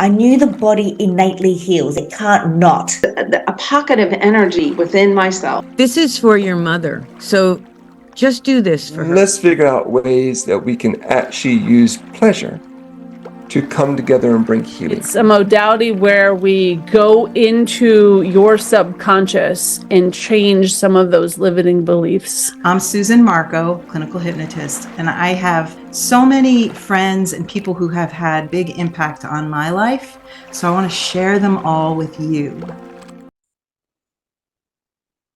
I knew the body innately heals. It can't not. A pocket of energy within myself. This is for your mother. So just do this for her. Let's figure out ways that we can actually use pleasure to come together and bring healing. It's a modality where we go into your subconscious and change some of those limiting beliefs. I'm Susan Marco, clinical hypnotist, and I have so many friends and people who have had big impact on my life. So I want to share them all with you.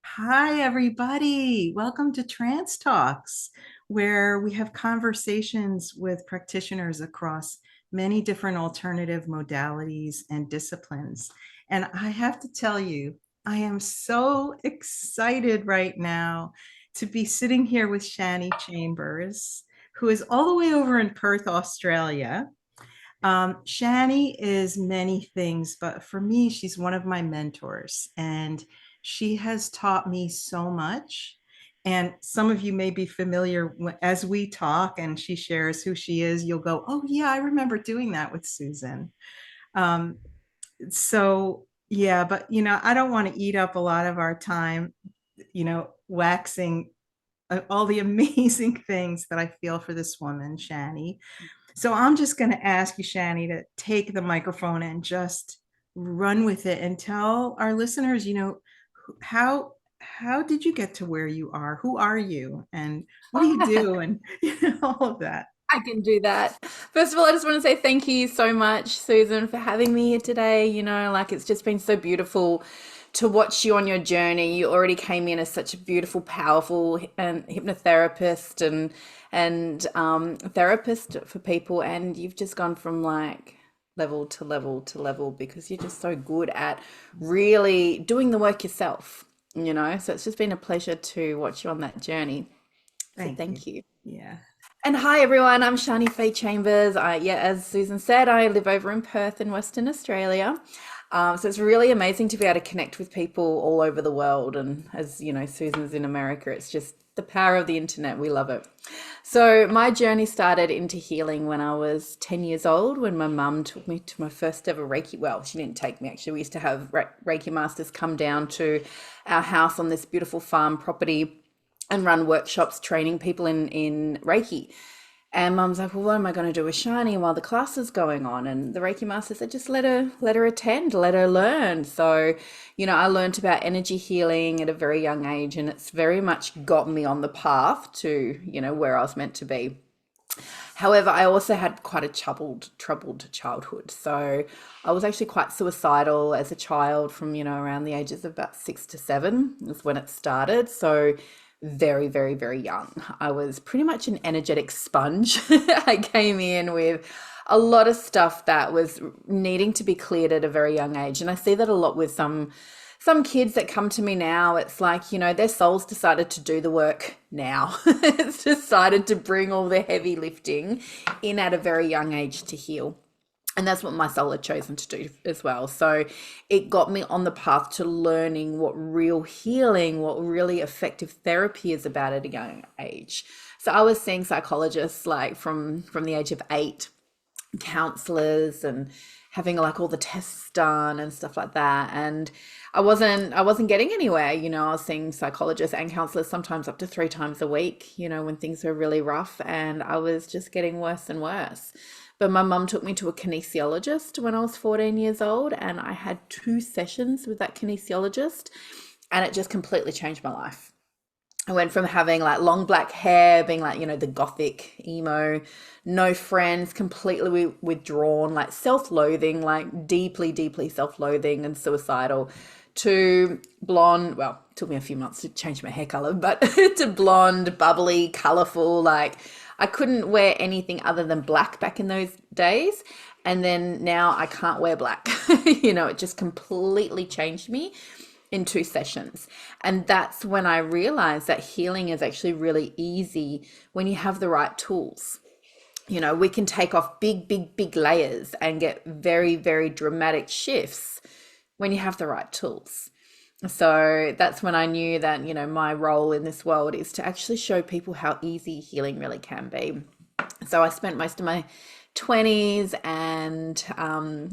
Hi, everybody. Welcome to Trance Talks, where we have conversations with practitioners across many different alternative modalities and disciplines. And I have to tell you, I am so excited right now to be sitting here with Shani Chambers, who is all the way over in Perth, Australia. Shani is many things, but for me, she's one of my mentors, and she has taught me so much. And some of you may be familiar as we talk and she shares who she is, you'll go, oh yeah, I remember doing that with Susan. So yeah, but I don't want to eat up a lot of our time, waxing all the amazing things that I feel for this woman, Shani. So I'm just going to ask you, Shani, to take the microphone and just run with it and tell our listeners, how did you get to where you are? Who are you? And what do you do? And all of that. I can do that. First of all, I just want to say thank you so much, Susan, for having me here today. It's just been so beautiful to watch you on your journey. You already came in as such a beautiful, powerful and hypnotherapist and therapist for people, and you've just gone from level to level to level because you're just so good at really doing the work yourself. So it's just been a pleasure to watch you on that journey. Thank you. Yeah. And hi everyone, I'm Shani Faye Chambers. As Susan said, I live over in Perth in Western Australia. So it's really amazing to be able to connect with people all over the world. And as you know, Susan's in America. It's just the power of the internet. We love it. So my journey started into healing when I was 10 years old, when my mum took me to my first ever Reiki. Well, she didn't take me, actually. We used to have Reiki masters come down to our house on this beautiful farm property and run workshops training people in Reiki. And Mum's like, well, what am I going to do with Shani while the class is going on? And the Reiki master said, just let her attend, let her learn. So, I learned about energy healing at a very young age, and it's very much got me on the path to, where I was meant to be. However, I also had quite a troubled childhood. So I was actually quite suicidal as a child from, around the ages of about 6 to 7 is when it started. So very, very, very young. I was pretty much an energetic sponge. I came in with a lot of stuff that was needing to be cleared at a very young age. And I see that a lot with some kids that come to me now. It's like, their souls decided to do the work now. It's decided to bring all the heavy lifting in at a very young age to heal. And that's what my soul had chosen to do as well. So it got me on the path to learning what real healing, what really effective therapy is about at a young age. So I was seeing psychologists from the age of 8, counselors, and having all the tests done and stuff like that. And I wasn't getting anywhere. I was seeing psychologists and counselors sometimes up to 3 times a week, when things were really rough, and I was just getting worse and worse. But my mum took me to a kinesiologist when I was 14 years old, and I had 2 sessions with that kinesiologist, and it just completely changed my life. I went from having long black hair, being the gothic emo, no friends, completely withdrawn, self-loathing, deeply, deeply self-loathing and suicidal, to blonde. Well, it took me a few months to change my hair color, but to blonde, bubbly, colorful, I couldn't wear anything other than black back in those days. And then now I can't wear black. It just completely changed me in 2 sessions. And that's when I realized that healing is actually really easy when you have the right tools. We can take off big, big, big layers and get very, very dramatic shifts when you have the right tools. So that's when I knew that, my role in this world is to actually show people how easy healing really can be. So I spent most of my 20s, and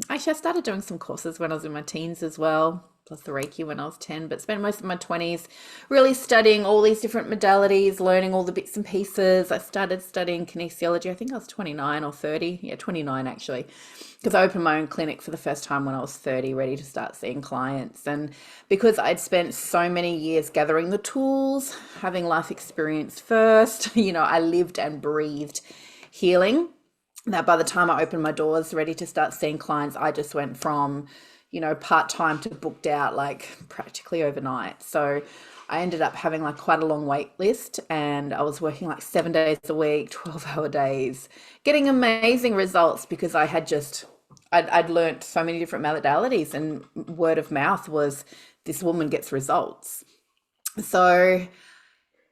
actually I started doing some courses when I was in my teens as well, plus the Reiki when I was 10, but spent most of my 20s really studying all these different modalities, learning all the bits and pieces. I started studying kinesiology, I think I was 29 or 30, yeah, 29 actually, because I opened my own clinic for the first time when I was 30, ready to start seeing clients. And because I'd spent so many years gathering the tools, having life experience first, I lived and breathed healing, that by the time I opened my doors ready to start seeing clients, I just went from, part-time to booked out like practically overnight. So I ended up having like quite a long wait list, and I was working like 7 days a week, 12-hour days, getting amazing results because I'd learned so many different modalities, and word of mouth was, this woman gets results. So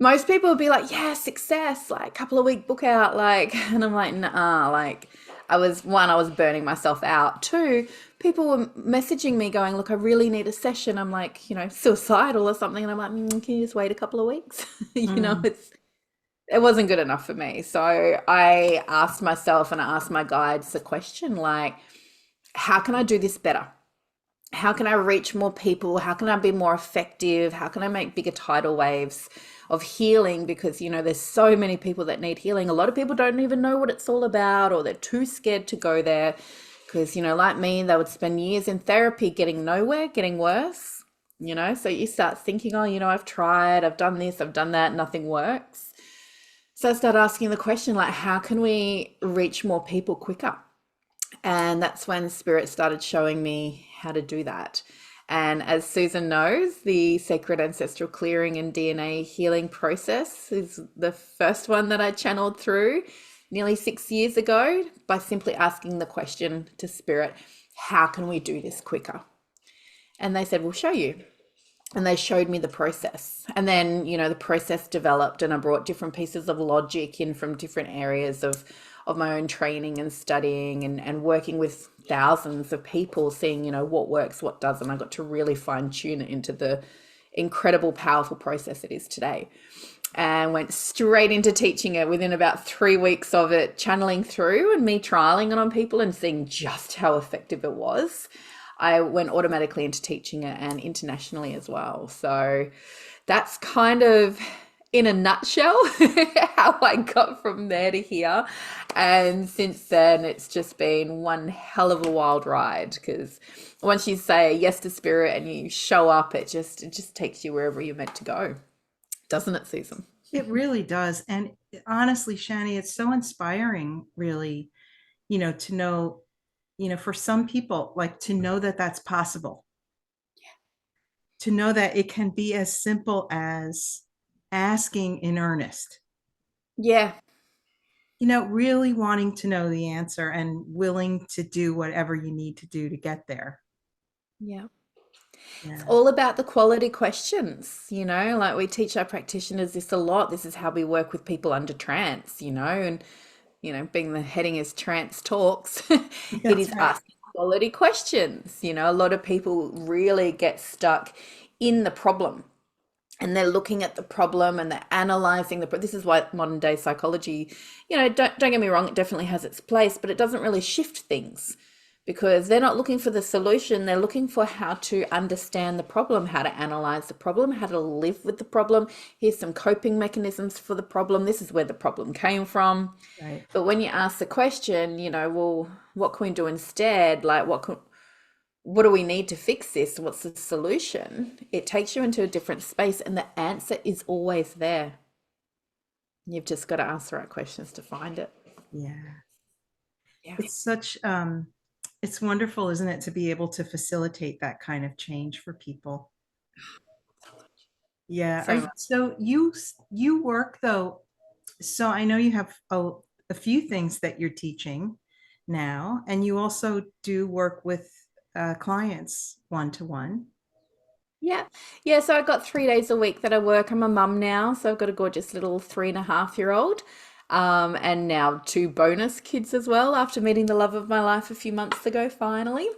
most people would be like, yeah, success, like couple of week book out, like, and I'm like, nah, like I was burning myself out. Two, people were messaging me going, look, I really need a session. I'm like, suicidal or something. And I'm like, can you just wait a couple of weeks? It wasn't good enough for me. So I asked myself and I asked my guides the question, like, how can I do this better? How can I reach more people? How can I be more effective? How can I make bigger tidal waves of healing? Because, there's so many people that need healing. A lot of people don't even know what it's all about, or they're too scared to go there because, like me, they would spend years in therapy getting nowhere, getting worse, so you start thinking, oh, I've tried, I've done this, I've done that, nothing works. So I started asking the question, like, how can we reach more people quicker? And that's when Spirit started showing me how to do that. And as Susan knows, the sacred ancestral clearing and DNA healing process is the first one that I channeled through nearly 6 years ago by simply asking the question to Spirit, how can we do this quicker? And they said, we'll show you. And they showed me the process. And then, the process developed, and I brought different pieces of logic in from different areas of my own training and studying and working with thousands of people, seeing, what works, what doesn't. I got to really fine tune it into the incredible, powerful process it is today, and went straight into teaching it within about 3 weeks of it channeling through and me trialing it on people and seeing just how effective it was. I went automatically into teaching it, and internationally as well. So that's kind of, in a nutshell, how I got from there to here. And since then, it's just been one hell of a wild ride, because once you say yes to Spirit and you show up, it just takes you wherever you're meant to go. Doesn't it, Susan? It really does. And honestly, Shani, it's so inspiring, really, to know, for some people, like, to know that that's possible. To know that it can be as simple as asking in earnest. Yeah. Really wanting to know the answer and willing to do whatever you need to do to get there. Yeah. Yeah. It's all about the quality questions, like we teach our practitioners this a lot. This is how we work with people under trance, and, being the heading is trance talks, it is right. asking quality questions. A lot of people really get stuck in the problem, and they're looking at the problem and they're analyzing this is why modern day psychology, don't get me wrong, it definitely has its place, but it doesn't really shift things, because they're not looking for the solution. They're looking for how to understand the problem, how to analyze the problem, how to live with the problem. Here's some coping mechanisms for the problem. This is where the problem came from. Right. But when you ask the question, well, what can we do instead? Like, what do we need to fix this? What's the solution? It takes you into a different space, and the answer is always there. You've just got to ask the right questions to find it. Yeah. Yeah. It's such, it's wonderful, isn't it, to be able to facilitate that kind of change for people. Yeah. So you work, though. So I know you have a few things that you're teaching now, and you also do work with clients one-to-one. Yeah. So I've got 3 days a week that I work. I'm a mum now, so I've got a gorgeous little 3.5-year-old, and now 2 bonus kids as well, after meeting the love of my life a few months ago, finally.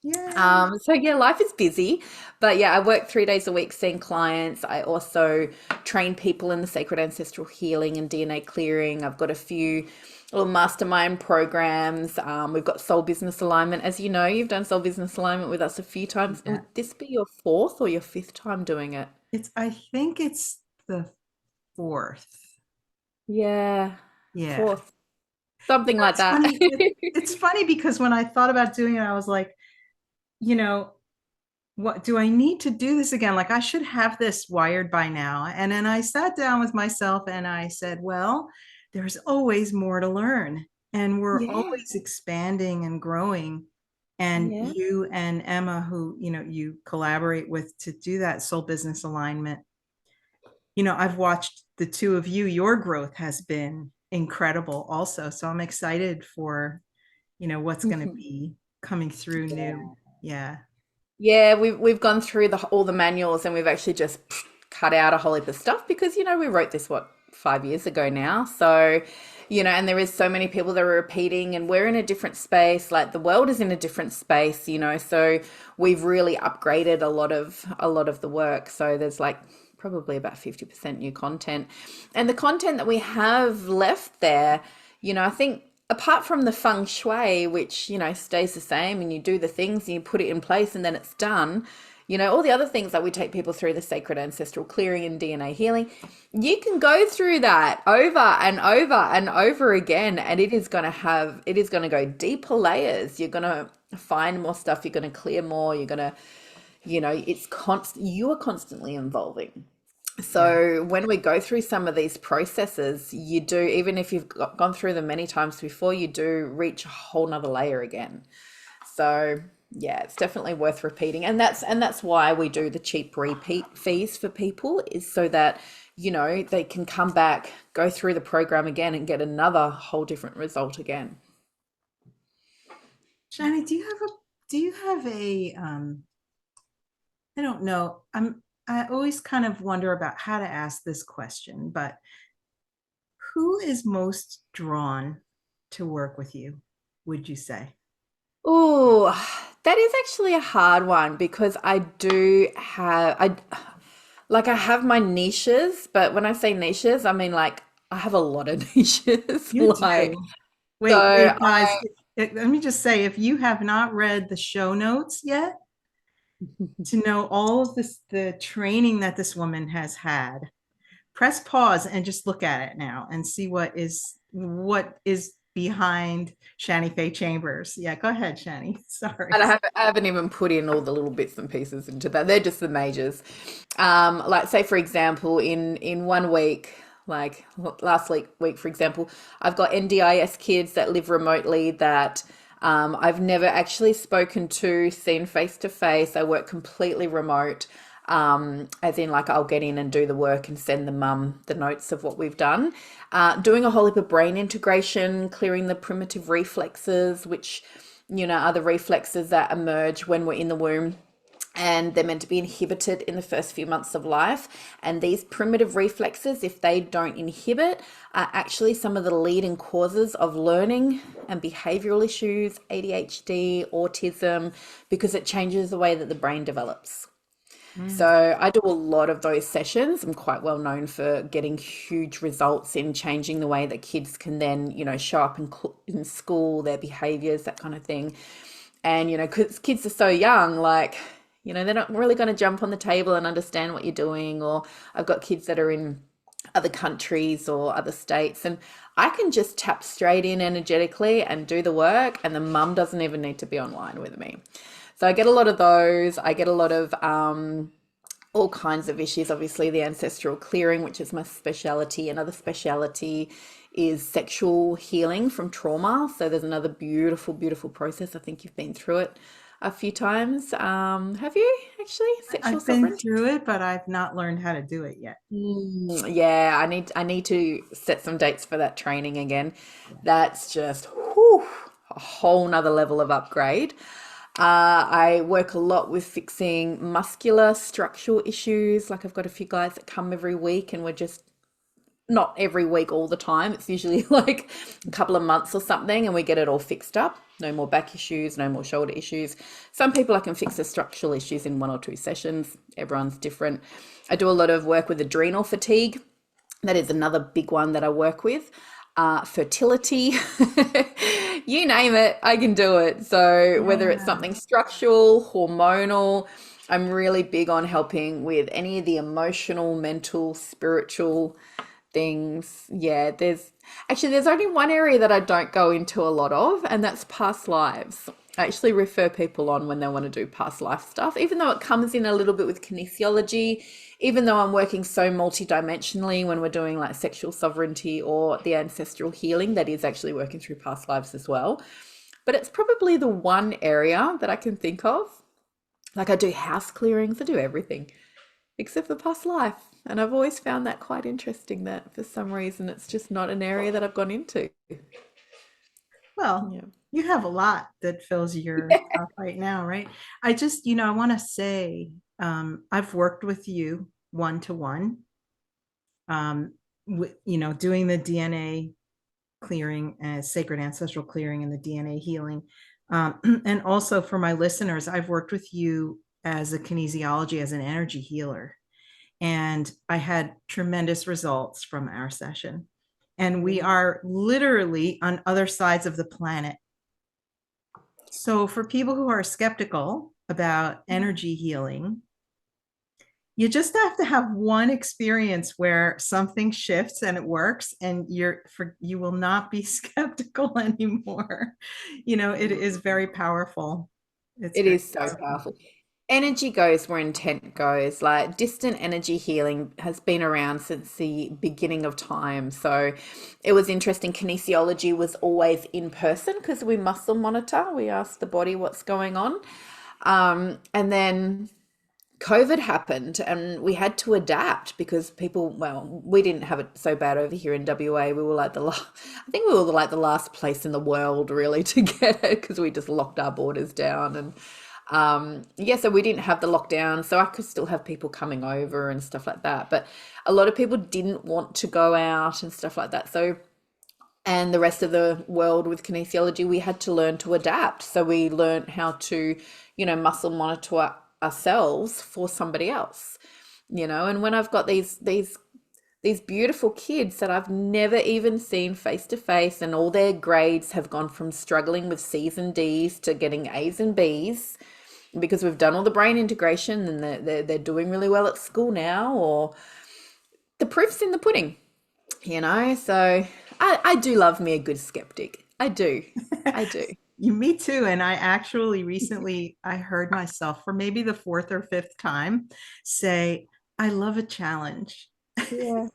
Yeah. So yeah, life is busy, but yeah, I work 3 days a week seeing clients. I also train people in the sacred ancestral healing and DNA clearing. I've got a few little mastermind programs. We've got soul business alignment. As you know, you've done soul business alignment with us a few times. Yeah. Would this be your fourth or your fifth time doing it? I think it's the fourth. Yeah, Yeah. fourth, something like It's that. funny. It's funny because when I thought about doing it, I was like, you know, what do I need to do this again? Like I should have this wired by now. And then I sat down with myself and I said, well, there's always more to learn. And we're Yeah, always expanding and growing. And yeah. you and Emma, who, you collaborate with to do that soul business alignment, I've watched the two of you, your growth has been incredible also. So I'm excited for, what's going to Mhm. be coming through new. Yeah. Yeah, we've gone through all the manuals and we've actually just cut out a whole heap of stuff because we wrote this 5 years ago now. So, and there is so many people that are repeating and we're in a different space, like the world is in a different space, so we've really upgraded a lot of the work. So there's like probably about 50% new content. And the content that we have left there, I think apart from the feng shui, which, stays the same and you do the things and you put it in place and then it's done, all the other things that we take people through, the sacred ancestral clearing and DNA healing, you can go through that over and over and over again. And it is going to go deeper layers. You're going to find more stuff. You're going to clear more. You're going to, you are constantly evolving. Yeah. So when we go through some of these processes, you do, even if you've gone through them many times before, you do reach a whole nother layer again. So yeah, it's definitely worth repeating. And that's why we do the cheap repeat fees for people, is so that, they can come back, go through the program again and get another whole different result again. Shani, do you have I don't know. I always kind of wonder about how to ask this question, but who is most drawn to work with you, would you say? Oh, that is actually a hard one because I have my niches, but when I say niches, I mean like I have a lot of niches. You Like, do. so Wait, guys, let me just say, if you have not read the show notes yet, to know all of the training that this woman has had, press pause and just look at it now and see what is behind Shani Faye Chambers. Yeah, go ahead, Shani. Sorry. I haven't even put in all the little bits and pieces into that. They're just the majors. Like say for example, in one week, like last week, for example, I've got NDIS kids that live remotely that I've never actually spoken to, seen face to face. I work completely remote. As in like I'll get in and do the work and send the mum the notes of what we've done. Doing a whole heap of brain integration, clearing the primitive reflexes, which, are the reflexes that emerge when we're in the womb and they're meant to be inhibited in the first few months of life. And these primitive reflexes, if they don't inhibit, are actually some of the leading causes of learning and behavioral issues, ADHD, autism, because it changes the way that the brain develops. So I do a lot of those sessions. I'm quite well known for getting huge results in changing the way that kids can then, show up in school, their behaviors, that kind of thing. And, because kids are so young, like, they're not really going to jump on the table and understand what you're doing. Or I've got kids that are in other countries or other states, and I can just tap straight in energetically and do the work, and the mum doesn't even need to be online with me. So I get a lot of those. I get a lot of all kinds of issues. Obviously, the ancestral clearing, which is my speciality. Another speciality is sexual healing from trauma. So there's another beautiful, beautiful process. I think you've been through it a few times. Have you actually? Sexual I've been sovereignty? through it, but I've not learned how to do it yet. Yeah, I need to set some dates for that training again. That's just a whole nother level of upgrade. I work a lot with fixing muscular structural issues. Like I've got a few guys that come every week and we're just not every week all the time. It's usually like a couple of months or something, and we get it all fixed up. No more back issues, no more shoulder issues. Some people I can fix the structural issues in 1 or 2 sessions. Everyone's different. I do a lot of work with adrenal fatigue. That is another big one that I work with. Fertility, you name it, I can do it. So whether it's something structural, hormonal, I'm really big on helping with any of the emotional, mental, spiritual things. Yeah, there's only one area that I don't go into a lot of, and that's past lives. I actually refer people on when they want to do past life stuff, even though it comes in a little bit with kinesiology, even though I'm working so multidimensionally when we're doing like sexual sovereignty or the ancestral healing, that is actually working through past lives as well. But it's probably the one area that I can think of. Like I do house clearings, I do everything except for past life. And I've always found that quite interesting that for some reason it's just not an area that I've gone into. Well, Yeah. you have a lot that fills your cup right now, right? I just, I want to say, I've worked with you one-to-one, doing the DNA clearing, sacred ancestral clearing and the DNA healing. And also for my listeners, I've worked with you as a kinesiology, as an energy healer. And I had tremendous results from our session. And we are literally on other sides of the planet. So for people who are skeptical about energy healing, you just have to have one experience where something shifts and it works, and you will not be skeptical anymore. It is very powerful. It is so powerful. Energy goes where intent goes. Like distant energy healing has been around since the beginning of time. So it was interesting. Kinesiology was always in person because we muscle monitor. We ask the body what's going on. And then COVID happened and we had to adapt because we didn't have it so bad over here in WA. We were like I think we were like the last place in the world really to get it because we just locked our borders down. And so we didn't have the lockdown, so I could still have people coming over and stuff like that. But a lot of people didn't want to go out and stuff like that. So, and the rest of the world with kinesiology, we had to learn to adapt. So we learned how to, muscle monitor ourselves for somebody else, and when I've got these beautiful kids that I've never even seen face to face, and all their grades have gone from struggling with C's and D's to getting A's and B's because we've done all the brain integration and they're doing really well at school now, or the proof's in the pudding, so I do love me a good skeptic. I do. Me too. And I actually recently, I heard myself for maybe the 4th or 5th time say, I love a challenge. Yeah.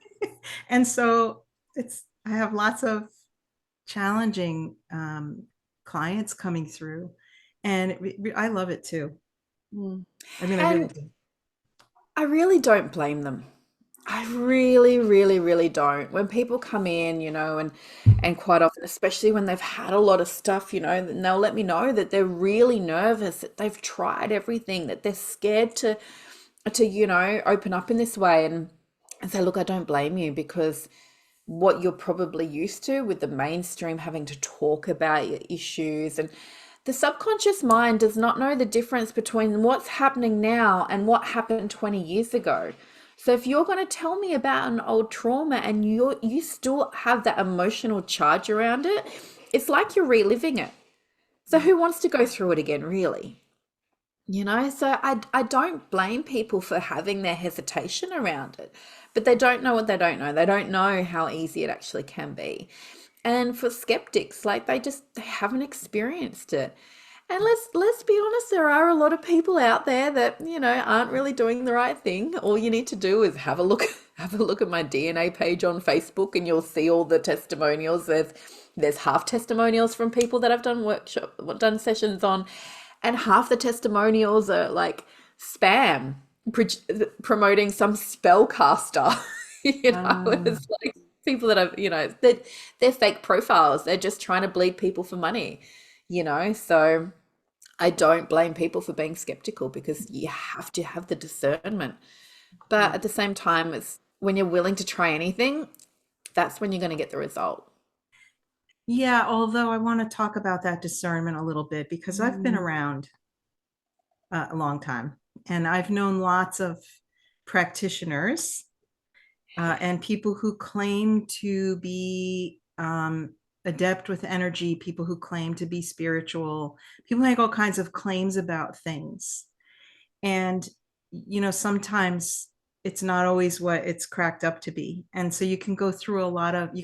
And so I have lots of challenging clients coming through, and I love it too. I mean, I really do. I really don't blame them. I really, really, really don't. When people come in, and quite often, especially when they've had a lot of stuff, and they'll let me know that they're really nervous, that they've tried everything, that they're scared to open up in this way. And say, look, I don't blame you, because what you're probably used to with the mainstream having to talk about your issues, and the subconscious mind does not know the difference between what's happening now and what happened 20 years ago. So if you're going to tell me about an old trauma and you still have that emotional charge around it, it's like you're reliving it. So who wants to go through it again, really? So I don't blame people for having their hesitation around it, but they don't know what they don't know. They don't know how easy it actually can be. And for skeptics, like they haven't experienced it. And let's be honest, there are a lot of people out there that, aren't really doing the right thing. All you need to do is have a look at my DNA page on Facebook, and you'll see all the testimonials. There's half testimonials from people that I've done sessions on, and half the testimonials are like spam promoting some spellcaster. It's like people that have, they're fake profiles. They're just trying to bleed people for money, so I don't blame people for being skeptical, because you have to have the discernment. But at the same time, it's when you're willing to try anything, that's when you're going to get the result. Yeah, although I want to talk about that discernment a little bit because I've been around a long time and I've known lots of practitioners and people who claim to be adept with energy, people who claim to be spiritual, people make all kinds of claims about things. And, sometimes it's not always what it's cracked up to be. And so you can go through you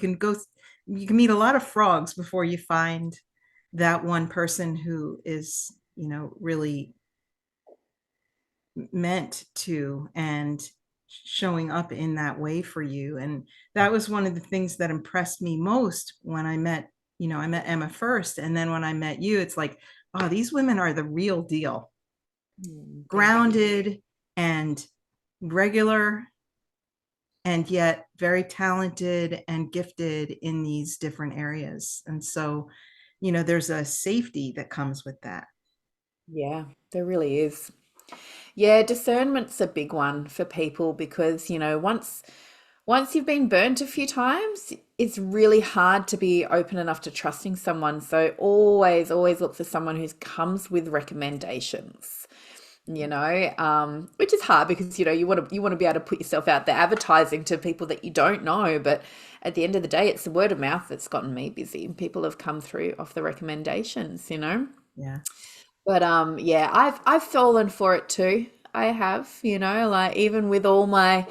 can meet a lot of frogs before you find that one person who is, really meant to and showing up in that way for you. And that was one of the things that impressed me most when I met Emma first. And then when I met you, it's like, oh, these women are the real deal. Grounded and regular, and yet very talented and gifted in these different areas. And so, there's a safety that comes with that. Yeah, there really is. Yeah, discernment's a big one for people because, once you've been burnt a few times, it's really hard to be open enough to trusting someone. So always, always look for someone who comes with recommendations, which is hard because, you want to be able to put yourself out there advertising to people that you don't know. But at the end of the day, it's the word of mouth that's gotten me busy. People have come through off the recommendations, Yeah. But yeah, I've fallen for it too. I have, like even with all my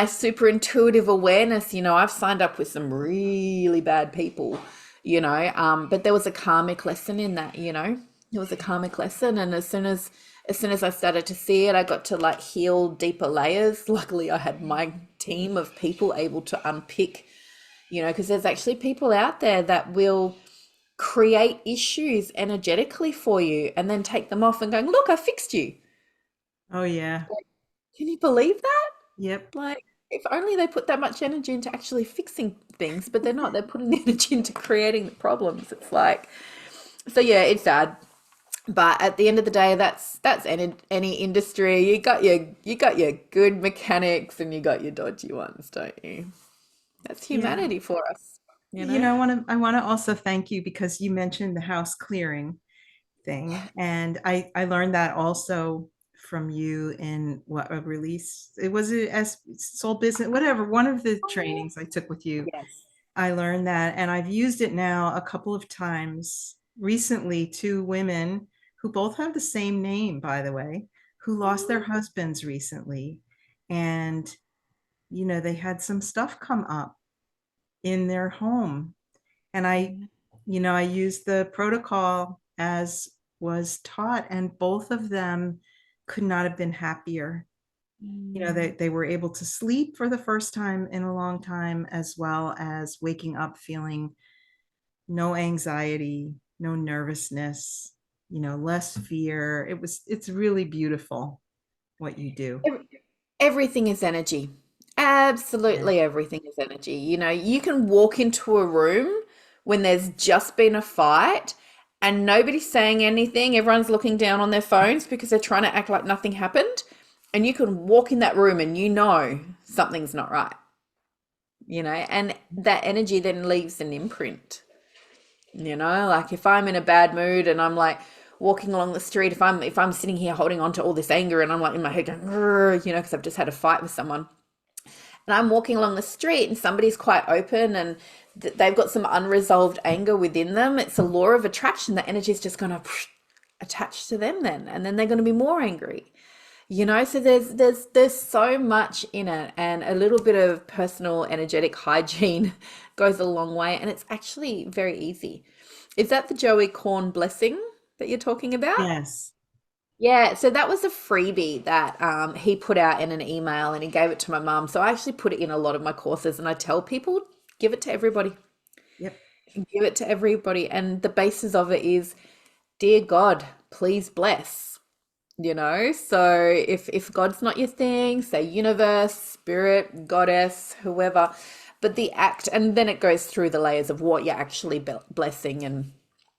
super intuitive awareness, I've signed up with some really bad people, but there was a karmic lesson in that, there was a karmic lesson. And as soon as I started to see it, I got to like heal deeper layers. Luckily, I had my team of people able to unpick, because there's actually people out there that will create issues energetically for you and then take them off and going, look, I fixed you. Oh, yeah. Can you believe that? Yep. Like, if only they put that much energy into actually fixing things, but they're not. They're putting the energy into creating the problems. It's like, so yeah, it's sad. But at the end of the day, that's any industry. You got your good mechanics and you got your dodgy ones, don't you? That's humanity for us. I want to also thank you because you mentioned the house clearing thing, and I learned that also from you in what a release it was, as soul business, whatever, one of the trainings I took with you. Yes. I learned that, and I've used it now a couple of times recently. Two women who both have the same name, by the way, who lost their husbands recently, and they had some stuff come up in their home, and I used the protocol as was taught, and both of them could not have been happier. They were able to sleep for the first time in a long time, as well as waking up feeling no anxiety, no nervousness, less fear. It's really beautiful what you do. Everything is energy. Absolutely everything is energy. You can walk into a room when there's just been a fight and nobody's saying anything. Everyone's looking down on their phones because they're trying to act like nothing happened. And you can walk in that room and something's not right. And that energy then leaves an imprint. Like if I'm in a bad mood and I'm like walking along the street, if I'm sitting here holding on to all this anger and I'm like in my head going, because I've just had a fight with someone, and I'm walking along the street and somebody's quite open and they've got some unresolved anger within them, it's a law of attraction. The energy is just going to attach to them then, and then they're going to be more angry. So there's so much in it, and a little bit of personal energetic hygiene goes a long way, and it's actually very easy. Is that the Joey Korn blessing that you're talking about? Yes. Yeah, so that was a freebie that he put out in an email, and he gave it to my mum. So I actually put it in a lot of my courses, and I tell people, give it to everybody. Yep. Give it to everybody. And the basis of it is, dear God, please bless. So if God's not your thing, say universe, spirit, goddess, whoever. But the act, and then it goes through the layers of what you're actually blessing, and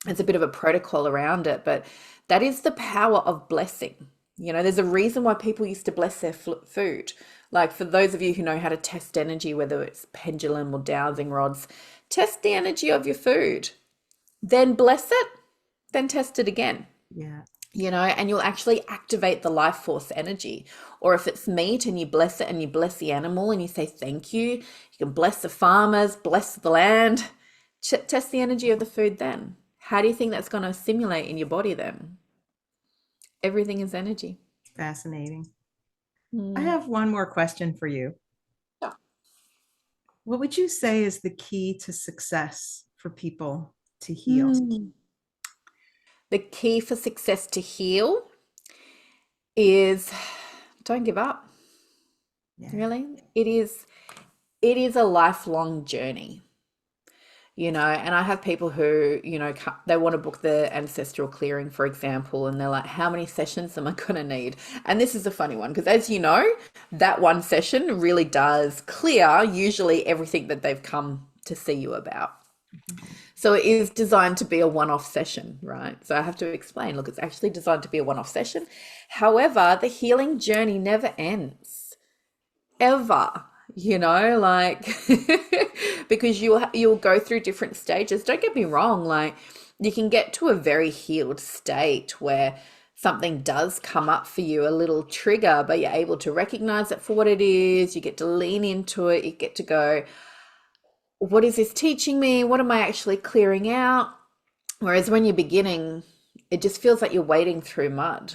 it's a bit of a protocol around it, but that is the power of blessing. You know, there's a reason why people used to bless their food. Like for those of you who know how to test energy, whether it's pendulum or dowsing rods, test the energy of your food, then bless it, then test it again. Yeah. You know, and you'll actually activate the life force energy. Or if it's meat and you bless it and you bless the animal and you say thank you, you can bless the farmers, bless the land, test the energy of the food then. How do you think that's going to simulate in your body then? Everything is energy. Fascinating. I have one more question for you. Yeah. What would you say is the key to success for people to heal? The key for success to heal is don't give up. Yeah. Really. It is a lifelong journey. You know, and I have people who, you know, they want to book the ancestral clearing, for example, and they're like, how many sessions am I going to need? And this is a funny one because, as you know, that one session really does clear usually everything that they've come to see you about. So it is designed to be a one-off session, right? So I have to explain, look, it's actually designed to be a one-off session. However, the healing journey never ends, ever. You know, like because you'll go through different stages. Don't get me wrong, like you can get to a very healed state where something does come up for you, a little trigger, but you're able to recognize it for what it is. You get to lean into it. You get to go, what is this teaching me? What am I actually clearing out? Whereas when you're beginning, it just feels like you're wading through mud.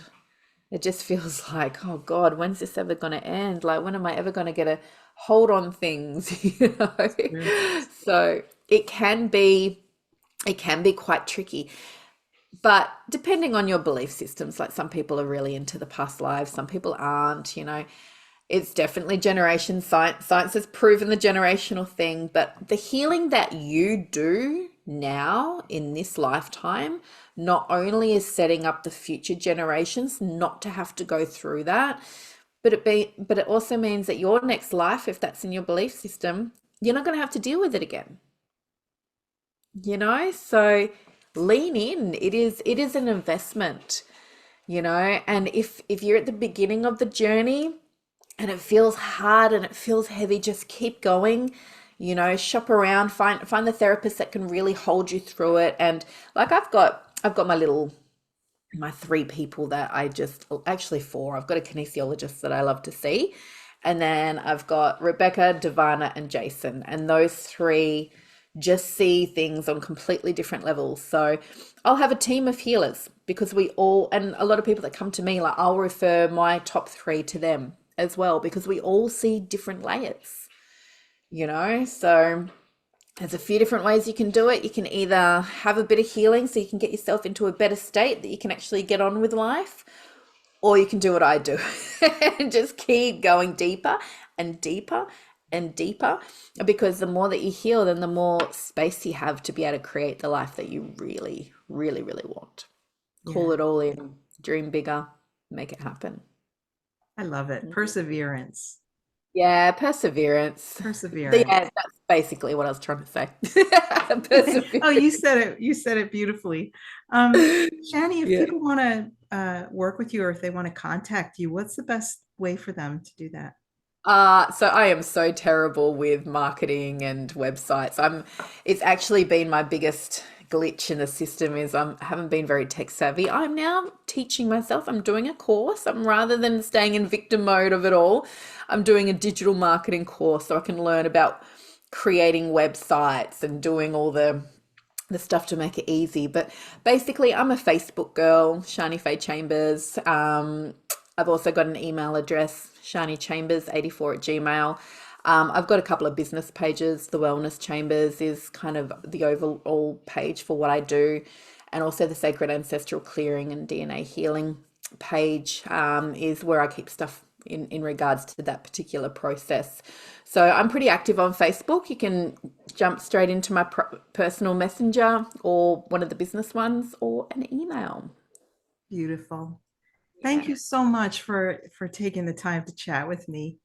It just feels like, oh God, when's this ever going to end? Like, when am I ever going to get a hold on things? You know? So it can be quite tricky. But depending on your belief systems, like some people are really into the past lives, some people aren't, you know. It's definitely generation science. Science has proven the generational thing, but the healing that you do now in this lifetime not only is setting up the future generations not to have to go through that, but it also means that your next life, if that's in your belief system, you're not going to have to deal with it again. You know, so lean in. It is an investment, you know, and if you're at the beginning of the journey and it feels hard and it feels heavy, just keep going. You know, shop around, find the therapist that can really hold you through it. And like I've got my 3 people that actually 4. I've got a kinesiologist that I love to see. And then I've got Rebecca, Devana, and Jason. And those 3 just see things on completely different levels. So I'll have a team of healers because and a lot of people that come to me, like I'll refer my top 3 to them as well because we all see different layers, you know. So there's a few different ways you can do it. You can either have a bit of healing so you can get yourself into a better state that you can actually get on with life, or you can do what I do and just keep going deeper and deeper and deeper, because the more that you heal, then the more space you have to be able to create the life that you really, really, really want. Call it all in, dream bigger, make it happen. I love it. Perseverance. Yeah, perseverance. Perseverance. Yeah, that's basically what I was trying to say. Perseverance. Oh, you said it. You said it beautifully. Shani, if people want to work with you or if they want to contact you, what's the best way for them to do that? So I am so terrible with marketing and websites. It's actually been my biggest glitch in the system is I haven't been very tech savvy. I'm now teaching myself. I'm doing a course. Rather than staying in victim mode of it all, I'm doing a digital marketing course so I can learn about creating websites and doing all the stuff to make it easy. But basically, I'm a Facebook girl, Shani Faye Chambers. I've also got an email address, shanichambers84@gmail. I've got a couple of business pages. The Wellness Chambers is kind of the overall page for what I do. And also the Sacred Ancestral Clearing and DNA Healing page is where I keep stuff in regards to that particular process. So I'm pretty active on Facebook. You can jump straight into my personal messenger or one of the business ones or an email. Beautiful. Thank you so much for taking the time to chat with me.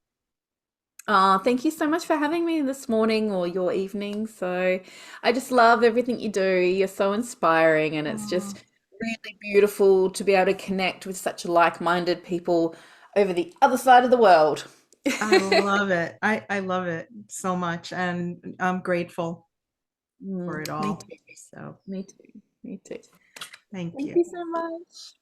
Thank you so much for having me this morning or your evening. So I just love everything you do. You're so inspiring, and it's just really beautiful to be able to connect with such like-minded people over the other side of the world. I love it. I love it so much, and I'm grateful for it Me all. too. So Me too. Me too. thank Thank you. you so much.